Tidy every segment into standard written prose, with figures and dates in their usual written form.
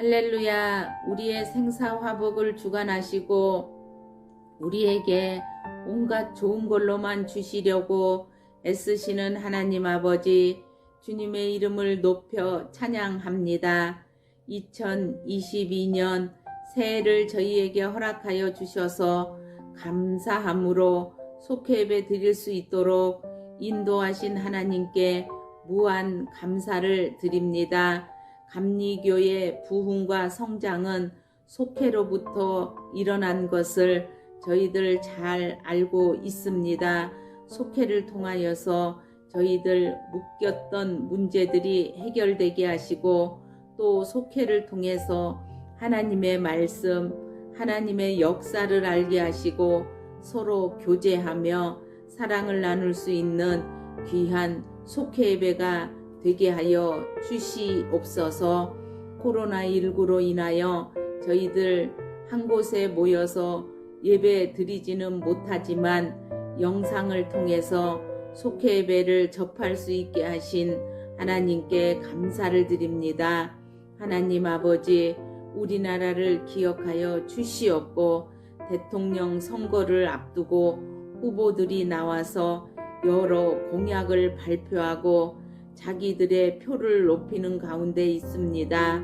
할렐루야. 우리의 생사화복을 주관하시고 우리에게 온갖 좋은 걸로만 주시려고 애쓰시는 하나님 아버지, 주님의 이름을 높여 찬양합니다. 2022년 새해를 저희에게 허락하여 주셔서 감사함으로 속회예배 드릴 수 있도록 인도하신 하나님께 무한 감사를 드립니다. 감리교의 부흥과 성장은 속회로부터 일어난 것을 저희들 잘 알고 있습니다. 속회를 통하여서 저희들 묶였던 문제들이 해결되게 하시고, 또 속회를 통해서 하나님의 말씀, 하나님의 역사를 알게 하시고 서로 교제하며 사랑을 나눌 수 있는 귀한 속회 예배가 되게 하여 주시옵소서. 코로나19로 인하여 저희들 한 곳에 모여서 예배 드리지는 못하지만 영상을 통해서 속회 예배를 접할 수 있게 하신 하나님께 감사를 드립니다. 하나님 아버지, 우리나라를 기억하여 주시옵고, 대통령 선거를 앞두고 후보들이 나와서 여러 공약을 발표하고 자기들의 표를 높이는 가운데 있습니다.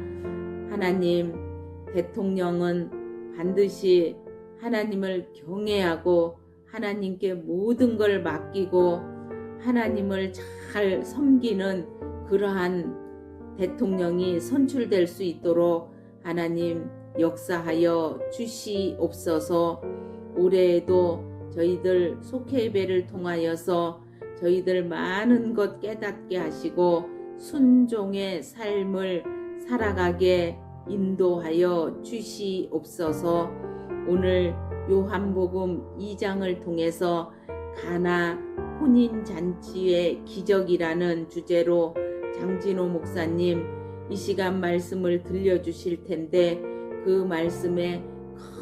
하나님, 대통령은 반드시 하나님을 경외하고 하나님께 모든 걸 맡기고 하나님을 잘 섬기는 그러한 대통령이 선출될 수 있도록 하나님 역사하여 주시옵소서. 올해에도 저희들 속회 예배를 통하여서 저희들 많은 것 깨닫게 하시고 순종의 삶을 살아가게 인도하여 주시옵소서. 오늘 요한복음 2장을 통해서 가나 혼인잔치의 기적이라는 주제로 장진호 목사님 이 시간 말씀을 들려주실 텐데, 그 말씀에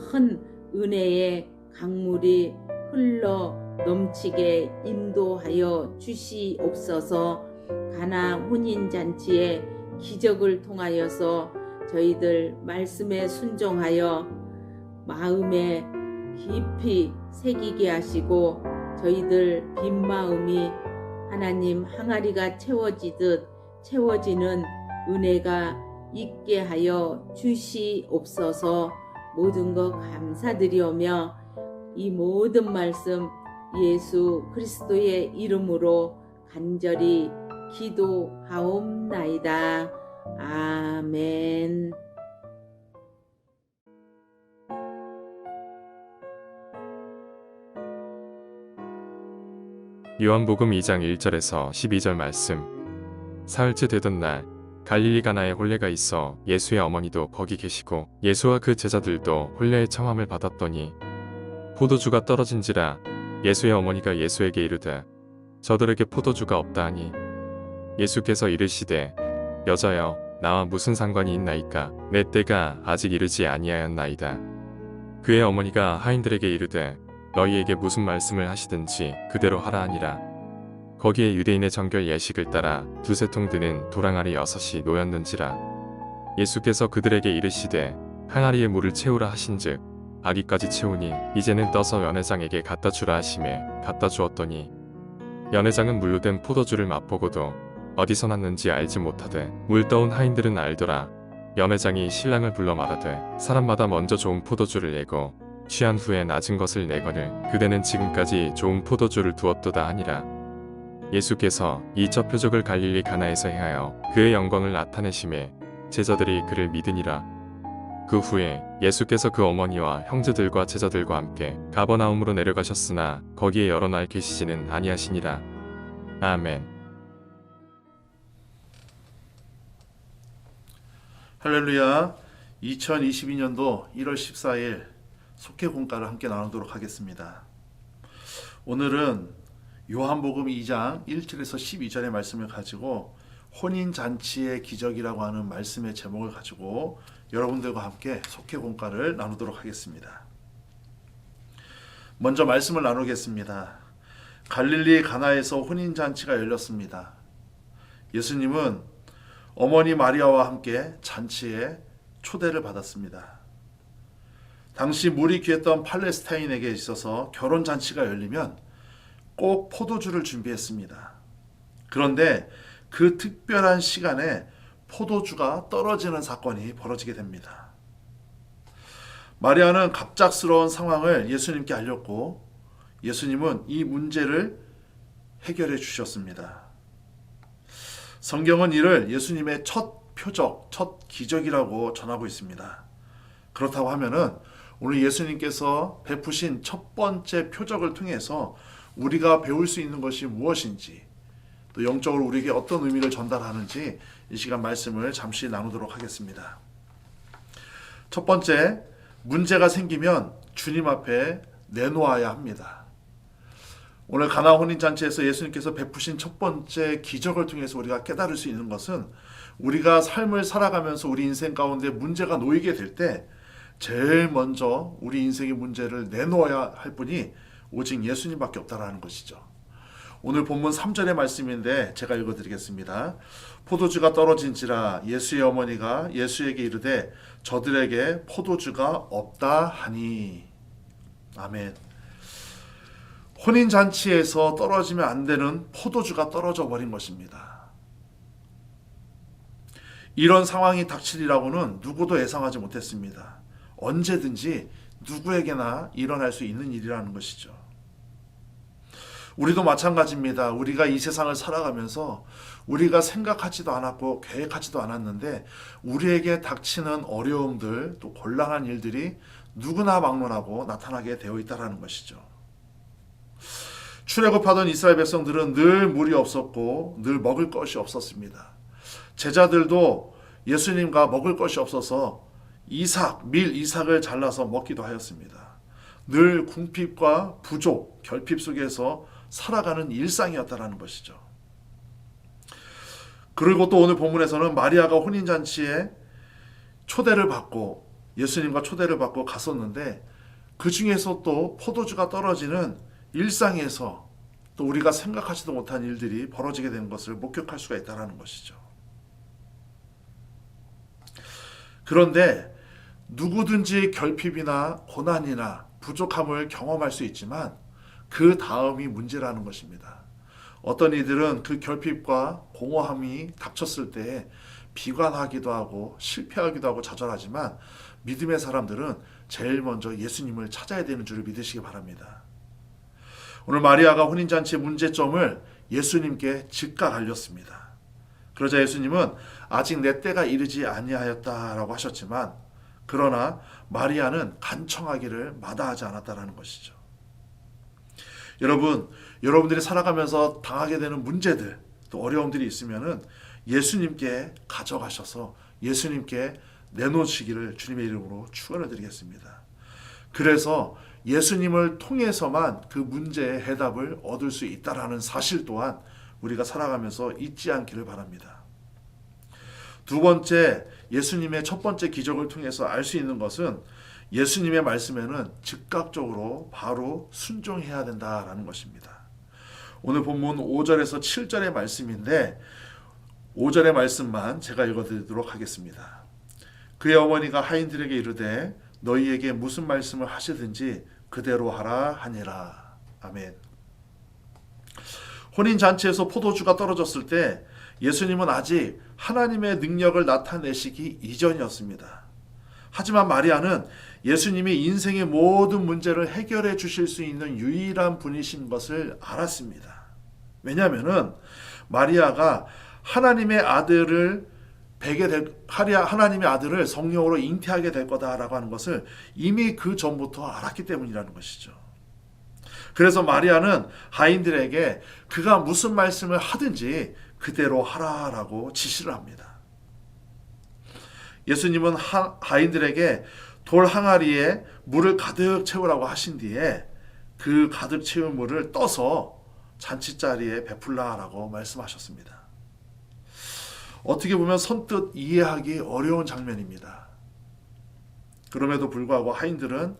큰 은혜의 강물이 흘러 넘치게 인도하여 주시옵소서. 가나 혼인잔치의 기적을 통하여서 저희들 말씀에 순종하여 마음에 깊이 새기게 하시고 저희들 빈 마음이 하나님 항아리가 채워지듯 채워지는 은혜가 있게 하여 주시옵소서. 모든 것 감사드리오며 이 모든 말씀 예수 그리스도의 이름으로 간절히 기도하옵나이다. 아멘. 요한복음 2장 1절에서 12절 말씀. 사흘째 되던 날 갈릴리 가나에 혼례가 있어 예수의 어머니도 거기 계시고 예수와 그 제자들도 혼례의 청함을 받았더니 포도주가 떨어진지라. 예수의 어머니가 예수에게 이르되 저들에게 포도주가 없다 하니 예수께서 이르시되 여자여, 나와 무슨 상관이 있나이까? 내 때가 아직 이르지 아니하였나이다. 그의 어머니가 하인들에게 이르되 너희에게 무슨 말씀을 하시든지 그대로 하라 하니라. 거기에 유대인의 정결 예식을 따라 두세 통 드는 도랑아리 6이 놓였는지라. 예수께서 그들에게 이르시되 항아리에 물을 채우라 하신즉 아기까지 채우니 이제는 떠서 연회장에게 갖다 주라 하시매 갖다 주었더니 연회장은 물로 된 포도주를 맛보고도 어디서 났는지 알지 못하되 물 떠온 하인들은 알더라. 연회장이 신랑을 불러 말하되 사람마다 먼저 좋은 포도주를 내고 취한 후에 낮은 것을 내거늘 그대는 지금까지 좋은 포도주를 두었도다 하니라. 예수께서 이 첫 표적을 갈릴리 가나에서 행하여 그의 영광을 나타내심에 제자들이 그를 믿으니라. 그 후에 예수께서 그 어머니와 형제들과 제자들과 함께 가버나움으로 내려가셨으나 거기에 여러 날 계시지는 아니하시니라. 아멘. 할렐루야. 2022년도 1월 14일 속회 공과를 함께 나누도록 하겠습니다. 오늘은 요한복음 2장 1절에서 12절의 말씀을 가지고 혼인잔치의 기적이라고 하는 말씀의 제목을 가지고 여러분들과 함께 속회 공과를 나누도록 하겠습니다. 먼저 말씀을 나누겠습니다. 갈릴리 가나에서 혼인잔치가 열렸습니다. 예수님은 어머니 마리아와 함께 잔치에 초대를 받았습니다. 당시 물이 귀했던 팔레스타인에게 있어서 결혼 잔치가 열리면 꼭 포도주를 준비했습니다. 그런데 그 특별한 시간에 포도주가 떨어지는 사건이 벌어지게 됩니다. 마리아는 갑작스러운 상황을 예수님께 알렸고 예수님은 이 문제를 해결해 주셨습니다. 성경은 이를 예수님의 첫 표적, 첫 기적이라고 전하고 있습니다. 그렇다고 하면은 오늘 예수님께서 베푸신 첫 번째 표적을 통해서 우리가 배울 수 있는 것이 무엇인지, 또 영적으로 우리에게 어떤 의미를 전달하는지 이 시간 말씀을 잠시 나누도록 하겠습니다. 첫 번째, 문제가 생기면 주님 앞에 내놓아야 합니다. 오늘 가나 혼인잔치에서 예수님께서 베푸신 첫 번째 기적을 통해서 우리가 깨달을 수 있는 것은 우리가 삶을 살아가면서 우리 인생 가운데 문제가 놓이게 될 때 제일 먼저 우리 인생의 문제를 내놓아야 할 분이 오직 예수님밖에 없다라는 것이죠. 오늘 본문 3절의 말씀인데 제가 읽어드리겠습니다. 포도주가 떨어진지라 예수의 어머니가 예수에게 이르되 저들에게 포도주가 없다 하니. 아멘. 혼인잔치에서 떨어지면 안 되는 포도주가 떨어져 버린 것입니다. 이런 상황이 닥치리라고는 누구도 예상하지 못했습니다. 언제든지 누구에게나 일어날 수 있는 일이라는 것이죠. 우리도 마찬가지입니다. 우리가 이 세상을 살아가면서 우리가 생각하지도 않았고 계획하지도 않았는데 우리에게 닥치는 어려움들, 또 곤란한 일들이 누구나 막론하고 나타나게 되어 있다는 것이죠. 출애굽하던 이스라엘 백성들은 늘 물이 없었고 늘 먹을 것이 없었습니다. 제자들도 예수님과 먹을 것이 없어서 이삭을 잘라서 먹기도 하였습니다. 늘 궁핍과 부족, 결핍 속에서 살아가는 일상이었다는 것이죠. 그리고 또 오늘 본문에서는 마리아가 혼인잔치에 초대를 받고 예수님과 초대를 받고 갔었는데 그 중에서 또 포도주가 떨어지는 일상에서 또 우리가 생각하지도 못한 일들이 벌어지게 된 것을 목격할 수가 있다는 것이죠. 그런데 누구든지 결핍이나 고난이나 부족함을 경험할 수 있지만 그 다음이 문제라는 것입니다. 어떤 이들은 그 결핍과 공허함이 닥쳤을 때 비관하기도 하고 실패하기도 하고 좌절하지만 믿음의 사람들은 제일 먼저 예수님을 찾아야 되는 줄을 믿으시기 바랍니다. 오늘 마리아가 혼인잔치의 문제점을 예수님께 즉각 알렸습니다. 그러자 예수님은 아직 내 때가 이르지 아니하였다라고 하셨지만 그러나 마리아는 간청하기를 마다하지 않았다라는 것이죠. 여러분들이 살아가면서 당하게 되는 문제들, 또 어려움들이 있으면은 예수님께 가져가셔서 예수님께 내놓으시기를 주님의 이름으로 축원을 드리겠습니다. 그래서 예수님을 통해서만 그 문제의 해답을 얻을 수 있다라는 사실 또한 우리가 살아가면서 잊지 않기를 바랍니다. 두 번째, 예수님의 첫 번째 기적을 통해서 알 수 있는 것은 예수님의 말씀에는 즉각적으로 바로 순종해야 된다라는 것입니다. 오늘 본문 5절에서 7절의 말씀인데 5절의 말씀만 제가 읽어드리도록 하겠습니다. 그의 어머니가 하인들에게 이르되 너희에게 무슨 말씀을 하시든지 그대로 하라 하니라. 아멘. 혼인잔치에서 포도주가 떨어졌을 때 예수님은 아직 하나님의 능력을 나타내시기 이전이었습니다. 하지만 마리아는 예수님이 인생의 모든 문제를 해결해 주실 수 있는 유일한 분이신 것을 알았습니다. 왜냐하면 마리아가 하나님의 아들을 성령으로 잉태하게 될 거다라고 하는 것을 이미 그 전부터 알았기 때문이라는 것이죠. 그래서 마리아는 하인들에게 그가 무슨 말씀을 하든지 그대로 하라라고 지시를 합니다. 예수님은 하인들에게 돌 항아리에 물을 가득 채우라고 하신 뒤에 그 가득 채운 물을 떠서 잔치자리에 베풀라라고 말씀하셨습니다. 어떻게 보면 선뜻 이해하기 어려운 장면입니다. 그럼에도 불구하고 하인들은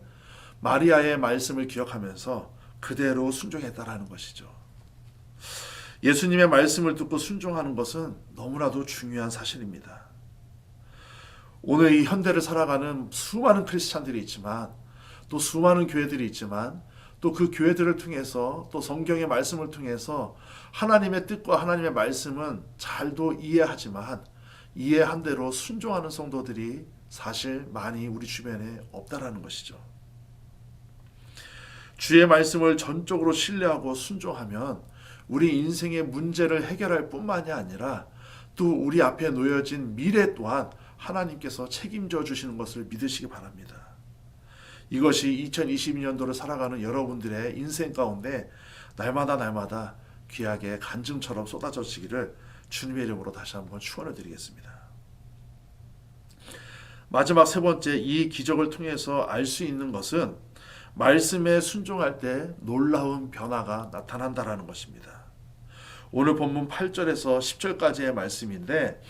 마리아의 말씀을 기억하면서 그대로 순종했다라는 것이죠. 예수님의 말씀을 듣고 순종하는 것은 너무나도 중요한 사실입니다. 오늘 이 현대를 살아가는 수많은 크리스찬들이 있지만 또 수많은 교회들이 있지만 또 그 교회들을 통해서 또 성경의 말씀을 통해서 하나님의 뜻과 하나님의 말씀은 잘도 이해하지만 이해한 대로 순종하는 성도들이 사실 많이 우리 주변에 없다라는 것이죠. 주의 말씀을 전적으로 신뢰하고 순종하면 우리 인생의 문제를 해결할 뿐만이 아니라 또 우리 앞에 놓여진 미래 또한 하나님께서 책임져 주시는 것을 믿으시기 바랍니다. 이것이 2022년도를 살아가는 여러분들의 인생 가운데 날마다 귀하게 간증처럼 쏟아져지기를 주님의 이름으로 다시 한번 축원을 드리겠습니다. 마지막 세 번째, 이 기적을 통해서 알 수 있는 것은 말씀에 순종할 때 놀라운 변화가 나타난다라는 것입니다. 오늘 본문 8절에서 10절까지의 말씀인데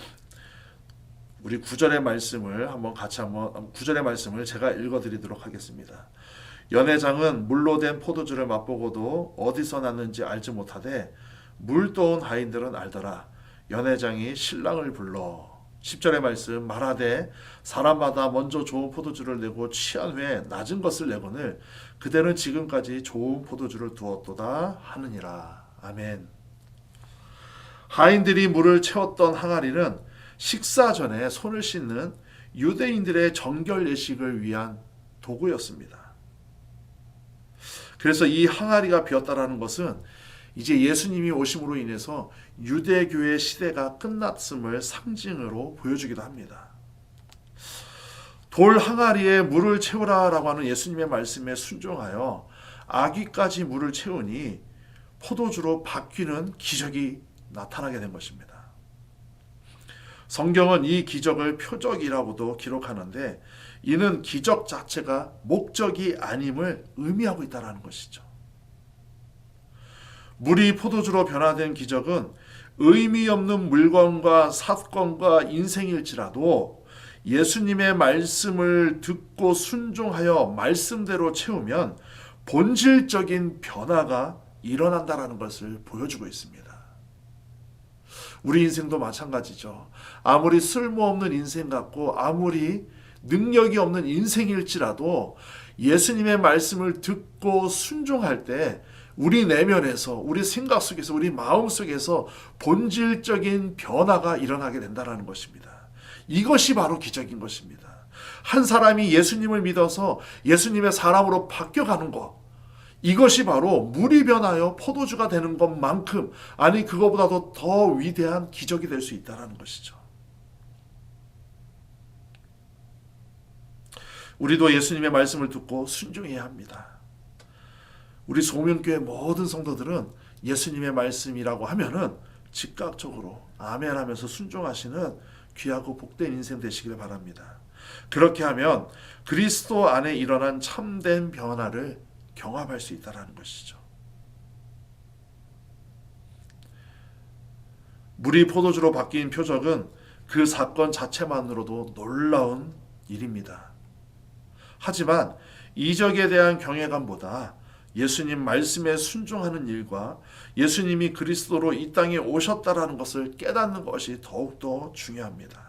우리 9절의 말씀을 한번 9절의 말씀을 제가 읽어드리도록 하겠습니다. 연회장은 물로 된 포도주를 맛보고도 어디서 났는지 알지 못하되 물 떠온 하인들은 알더라. 연회장이 신랑을 불러 10절의 말씀 말하되 사람마다 먼저 좋은 포도주를 내고 취한 후에 낮은 것을 내거늘 그대는 지금까지 좋은 포도주를 두었도다 하느니라. 아멘. 하인들이 물을 채웠던 항아리는 식사 전에 손을 씻는 유대인들의 정결 예식을 위한 도구였습니다. 그래서 이 항아리가 비었다라는 것은 이제 예수님이 오심으로 인해서 유대교의 시대가 끝났음을 상징으로 보여주기도 합니다. 돌 항아리에 물을 채우라라고 하는 예수님의 말씀에 순종하여 아귀까지 물을 채우니 포도주로 바뀌는 기적이 나타나게 된 것입니다. 성경은 이 기적을 표적이라고도 기록하는데 이는 기적 자체가 목적이 아님을 의미하고 있다는 것이죠. 물이 포도주로 변화된 기적은 의미 없는 물건과 사건과 인생일지라도 예수님의 말씀을 듣고 순종하여 말씀대로 채우면 본질적인 변화가 일어난다는 것을 보여주고 있습니다. 우리 인생도 마찬가지죠. 아무리 쓸모없는 인생 같고 아무리 능력이 없는 인생일지라도 예수님의 말씀을 듣고 순종할 때 우리 내면에서, 우리 생각 속에서, 우리 마음 속에서 본질적인 변화가 일어나게 된다는 것입니다. 이것이 바로 기적인 것입니다. 한 사람이 예수님을 믿어서 예수님의 사람으로 바뀌어가는 것, 이것이 바로 물이 변하여 포도주가 되는 것만큼, 아니 그거보다도 더 위대한 기적이 될 수 있다는 것이죠. 우리도 예수님의 말씀을 듣고 순종해야 합니다. 우리 소명교회 모든 성도들은 예수님의 말씀이라고 하면은 즉각적으로 아멘 하면서 순종하시는 귀하고 복된 인생 되시길 바랍니다. 그렇게 하면 그리스도 안에 일어난 참된 변화를 경험할 수 있다는 것이죠. 물이 포도주로 바뀐 표적은 그 사건 자체만으로도 놀라운 일입니다. 하지만 이적에 대한 경외감보다 예수님 말씀에 순종하는 일과 예수님이 그리스도로 이 땅에 오셨다라는 것을 깨닫는 것이 더욱더 중요합니다.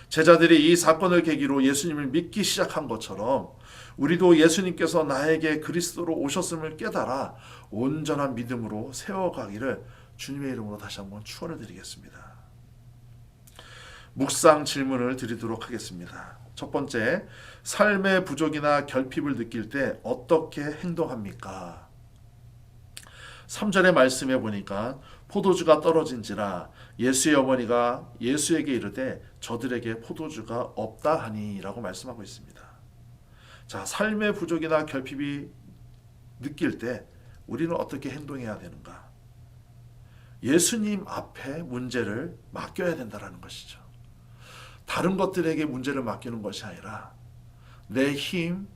제자들이 이 사건을 계기로 예수님을 믿기 시작한 것처럼 우리도 예수님께서 나에게 그리스도로 오셨음을 깨달아 온전한 믿음으로 세워가기를 주님의 이름으로 다시 한번 축원을 드리겠습니다. 묵상 질문을 드리도록 하겠습니다. 첫 번째, 삶의 부족이나 결핍을 느낄 때 어떻게 행동합니까? 3절의 말씀에 보니까 포도주가 떨어진지라 예수의 어머니가 예수에게 이르되 저들에게 포도주가 없다 하니 라고 말씀하고 있습니다. 자, 삶의 부족이나 결핍이 느낄 때 우리는 어떻게 행동해야 되는가? 예수님 앞에 문제를 맡겨야 된다는 것이죠. 다른 것들에게 문제를 맡기는 것이 아니라 내 힘,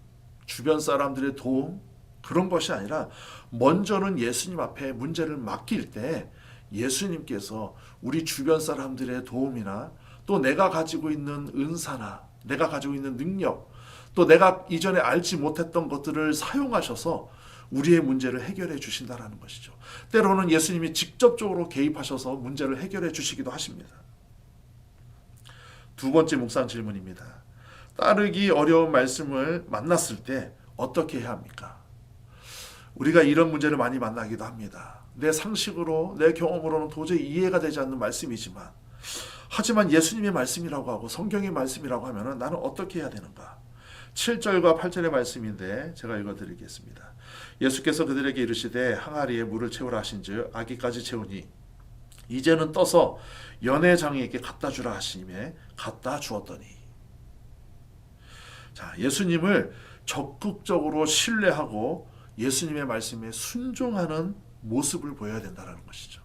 주변 사람들의 도움, 그런 것이 아니라 먼저는 예수님 앞에 문제를 맡길 때 예수님께서 우리 주변 사람들의 도움이나 또 내가 가지고 있는 은사나 내가 가지고 있는 능력, 또 내가 이전에 알지 못했던 것들을 사용하셔서 우리의 문제를 해결해 주신다는 것이죠. 때로는 예수님이 직접적으로 개입하셔서 문제를 해결해 주시기도 하십니다. 두 번째 묵상 질문입니다. 따르기 어려운 말씀을 만났을 때 어떻게 해야 합니까? 우리가 이런 문제를 많이 만나기도 합니다. 내 상식으로, 내 경험으로는 도저히 이해가 되지 않는 말씀이지만, 하지만 예수님의 말씀이라고 하고 성경의 말씀이라고 하면 나는 어떻게 해야 되는가? 7절과 8절의 말씀인데 제가 읽어드리겠습니다. 예수께서 그들에게 이르시되 항아리에 물을 채우라 하신즉 아기까지 채우니 이제는 떠서 연회장에게 갖다 주라 하시매 갖다 주었더니. 자, 예수님을 적극적으로 신뢰하고 예수님의 말씀에 순종하는 모습을 보여야 된다는 것이죠.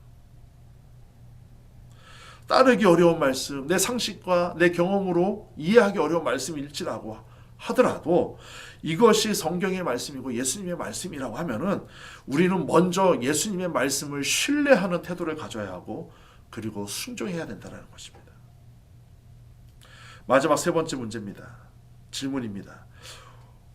따르기 어려운 말씀, 내 상식과 내 경험으로 이해하기 어려운 말씀일지라고 하더라도 이것이 성경의 말씀이고 예수님의 말씀이라고 하면은 우리는 먼저 예수님의 말씀을 신뢰하는 태도를 가져야 하고 그리고 순종해야 된다는 것입니다. 마지막 세 번째 문제입니다. 질문입니다.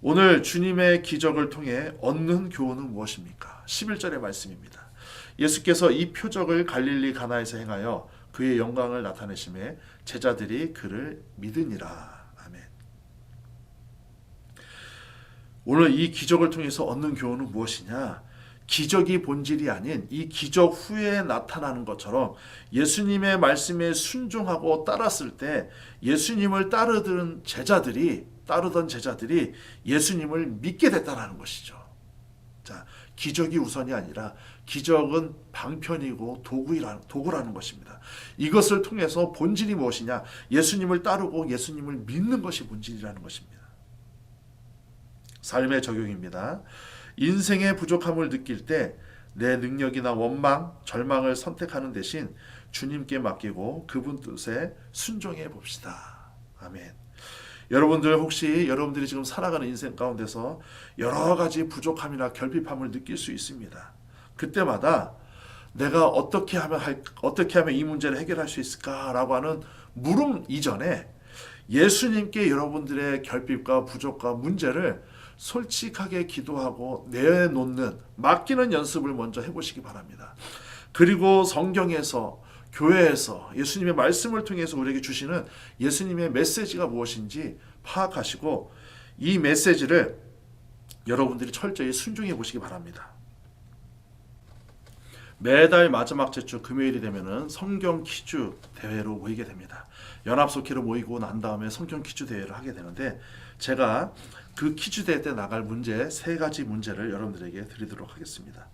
오늘 주님의 기적을 통해 얻는 교훈은 무엇입니까? 11절의 말씀입니다. 예수께서 이 표적을 갈릴리 가나에서 행하여 그의 영광을 나타내심에 제자들이 그를 믿으니라. 아멘. 오늘 이 기적을 통해서 얻는 교훈은 무엇이냐? 기적이 본질이 아닌 이 기적 후에 나타나는 것처럼 예수님의 말씀에 순종하고 따랐을 때 예수님을 따르던 제자들이 예수님을 믿게 됐다는 것이죠. 자, 기적이 우선이 아니라 기적은 방편이고 도구라는 것입니다. 이것을 통해서 본질이 무엇이냐? 예수님을 따르고 예수님을 믿는 것이 본질이라는 것입니다. 삶의 적용입니다. 인생의 부족함을 느낄 때 내 능력이나 원망, 절망을 선택하는 대신 주님께 맡기고 그분 뜻에 순종해 봅시다. 아멘. 여러분들 혹시 여러분들이 지금 살아가는 인생 가운데서 여러 가지 부족함이나 결핍함을 느낄 수 있습니다. 그때마다 내가 어떻게 하면 이 문제를 해결할 수 있을까라고 하는 물음 이전에 예수님께 여러분들의 결핍과 부족과 문제를 솔직하게 기도하고 내놓는, 맡기는 연습을 먼저 해보시기 바랍니다. 그리고 성경에서, 교회에서 예수님의 말씀을 통해서 우리에게 주시는 예수님의 메시지가 무엇인지 파악하시고 이 메시지를 여러분들이 철저히 순종해 보시기 바랍니다. 매달 마지막 주 금요일이 되면은 성경 퀴즈 대회로 모이게 됩니다. 연합속회로 모이고 난 다음에 성경 퀴즈 대회를 하게 되는데 제가 그 퀴즈 대회 때 나갈 문제 3가지 문제를 여러분들에게 드리도록 하겠습니다.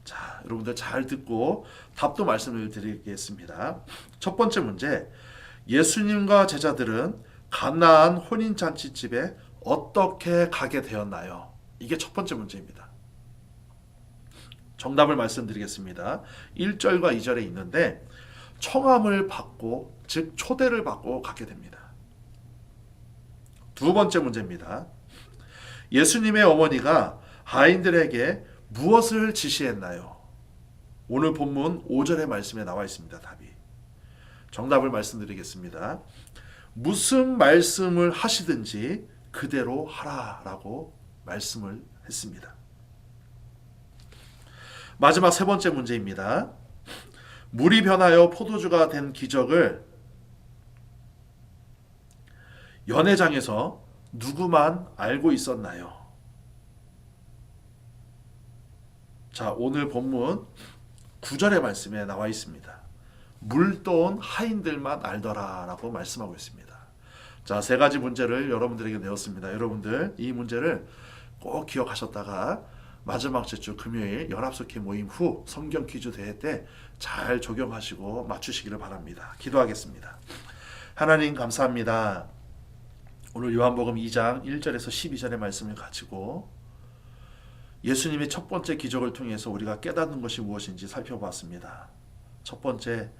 자, 여러분들 잘 듣고 답도 말씀을 드리겠습니다. 첫 번째 문제, 예수님과 제자들은 가나안 혼인잔치집에 어떻게 가게 되었나요? 이게 첫 번째 문제입니다. 정답을 말씀드리겠습니다. 1절과 2절에 있는데 청함을 받고, 즉 초대를 받고 가게 됩니다. 두 번째 문제입니다. 예수님의 어머니가 하인들에게 무엇을 지시했나요? 오늘 본문 5절의 말씀에 나와 있습니다. 답이. 정답을 말씀드리겠습니다. 무슨 말씀을 하시든지 그대로 하라라고 말씀을 했습니다. 마지막 세 번째 문제입니다. 물이 변하여 포도주가 된 기적을 연회장에서 누구만 알고 있었나요? 자, 오늘 본문 9절의 말씀에 나와 있습니다. 물 떠온 하인들만 알더라라고 말씀하고 있습니다. 자, 3가지 문제를 여러분들에게 내었습니다. 여러분들 이 문제를 꼭 기억하셨다가 마지막 주 금요일 연합속회 모임 후 성경 퀴즈 대회 때 잘 적용하시고 맞추시기를 바랍니다. 기도하겠습니다. 하나님 감사합니다. 오늘 요한복음 2장 1절에서 12절의 말씀을 가지고 예수님의 첫 번째 기적을 통해서 우리가 깨닫는 것이 무엇인지 살펴봤습니다. 첫 번째,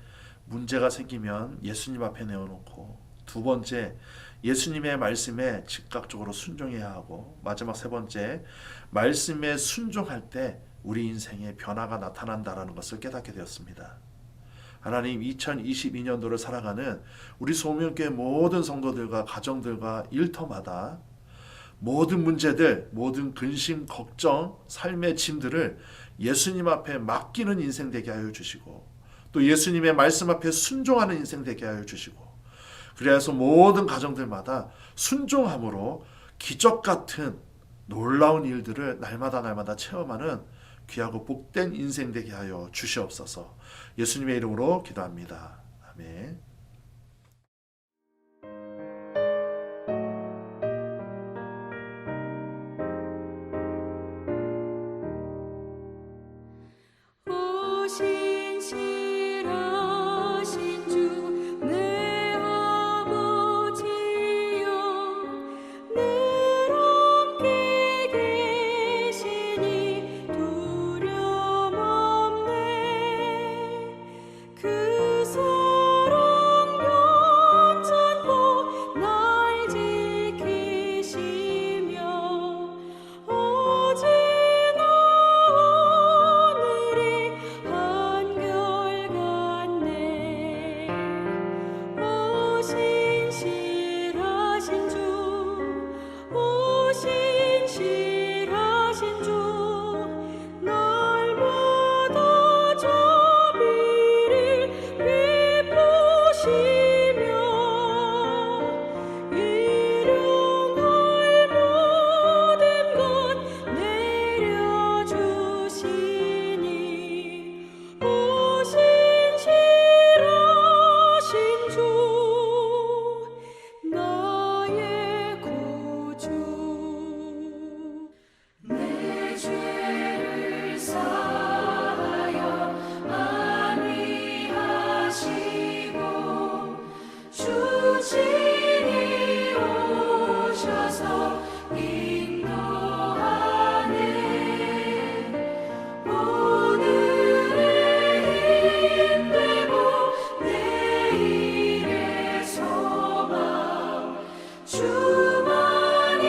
문제가 생기면 예수님 앞에 내어놓고, 두 번째, 예수님의 말씀에 즉각적으로 순종해야 하고, 마지막 세 번째, 말씀에 순종할 때 우리 인생에 변화가 나타난다라는 것을 깨닫게 되었습니다. 하나님, 2022년도를 살아가는 우리 소명교회 모든 성도들과 가정들과 일터마다 모든 문제들, 모든 근심, 걱정, 삶의 짐들을 예수님 앞에 맡기는 인생 되게 하여 주시고, 또 예수님의 말씀 앞에 순종하는 인생 되게 하여 주시고, 그래서 모든 가정들마다 순종함으로 기적 같은 놀라운 일들을 날마다 체험하는 귀하고 복된 인생 되게 하여 주시옵소서. 예수님의 이름으로 기도합니다. 아멘. 신실하신 주 내 아버지여 늘 함께 계시니 두려움 없네. 그 사랑 변찮고 날 지키시며 어제나 오늘이 한결같네. 오 신실하신 주, 오 신실하신 주, 날마다 자비를 베푸시며 일용할 모든 것 내려주시니 오 신실하신 주 나의 구주. 내 죄를 사하여 안위하시고 주친이 오셔서 인도하네. 오늘의 힘되고 내일의 소망 주만이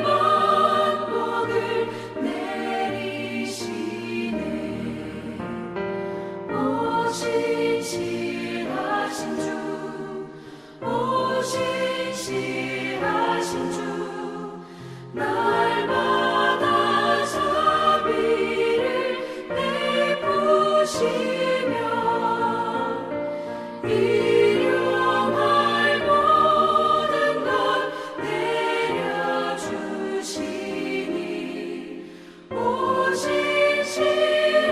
만복을 내리시네. 오 신실하신 주, 오 신실하신 주, 날마다 자비를 베푸시며 일용할 모든 것 내려주시니 오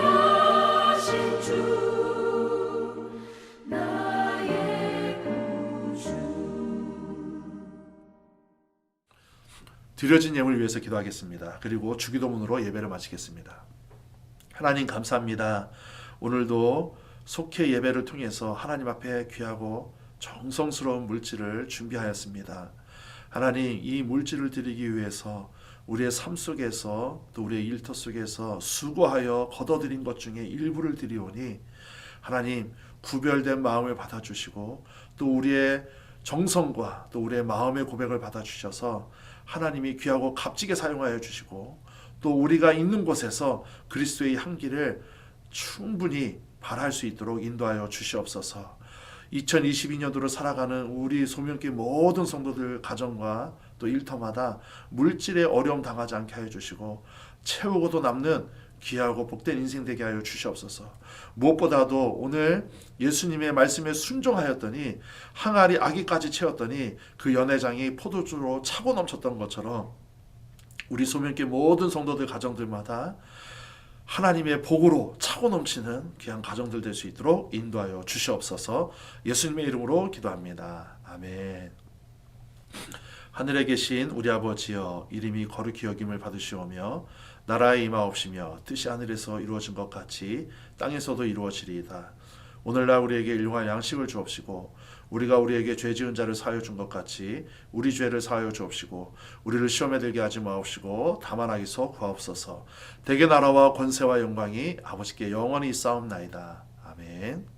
신실하신 주 나의 구주. 드려진 예물을 위해서 기도하겠습니다. 그리고 주기도문으로 예배를 마치겠습니다. 하나님 감사합니다. 오늘도 속회 예배를 통해서 하나님 앞에 귀하고 정성스러운 물질을 준비하였습니다. 하나님, 이 물질을 드리기 위해서 우리의 삶 속에서 또 우리의 일터 속에서 수고하여 거둬들인 것 중에 일부를 드리오니 하나님 구별된 마음을 받아주시고 또 우리의 정성과 또 우리의 마음의 고백을 받아주셔서 하나님이 귀하고 값지게 사용하여 주시고 또 우리가 있는 곳에서 그리스도의 향기를 충분히 발할 수 있도록 인도하여 주시옵소서. 2022년도를 살아가는 우리 소명교회 모든 성도들 가정과 또 일터마다 물질의 어려움 당하지 않게 하여 주시고 채우고도 남는 귀하고 복된 인생 되게 하여 주시옵소서. 무엇보다도 오늘 예수님의 말씀에 순종하였더니 항아리 아기까지 채웠더니 그 연회장이 포도주로 차고 넘쳤던 것처럼 우리 소명교회 모든 성도들 가정들마다 하나님의 복으로 차고 넘치는 귀한 가정들 될 수 있도록 인도하여 주시옵소서. 예수님의 이름으로 기도합니다. 아멘. 하늘에 계신 우리 아버지여, 이름이 거룩히 여김을 받으시오며 나라의 임하옵시며 뜻이 하늘에서 이루어진 것 같이 땅에서도 이루어지리이다. 오늘날 우리에게 일용할 양식을 주옵시고 우리가 우리에게 죄 지은 자를 사하여 준 것 같이 우리 죄를 사하여 주옵시고 우리를 시험에 들게 하지 마옵시고 다만 악에서 구하옵소서. 대개 나라와 권세와 영광이 아버지께 영원히 있사옵나이다. 아멘.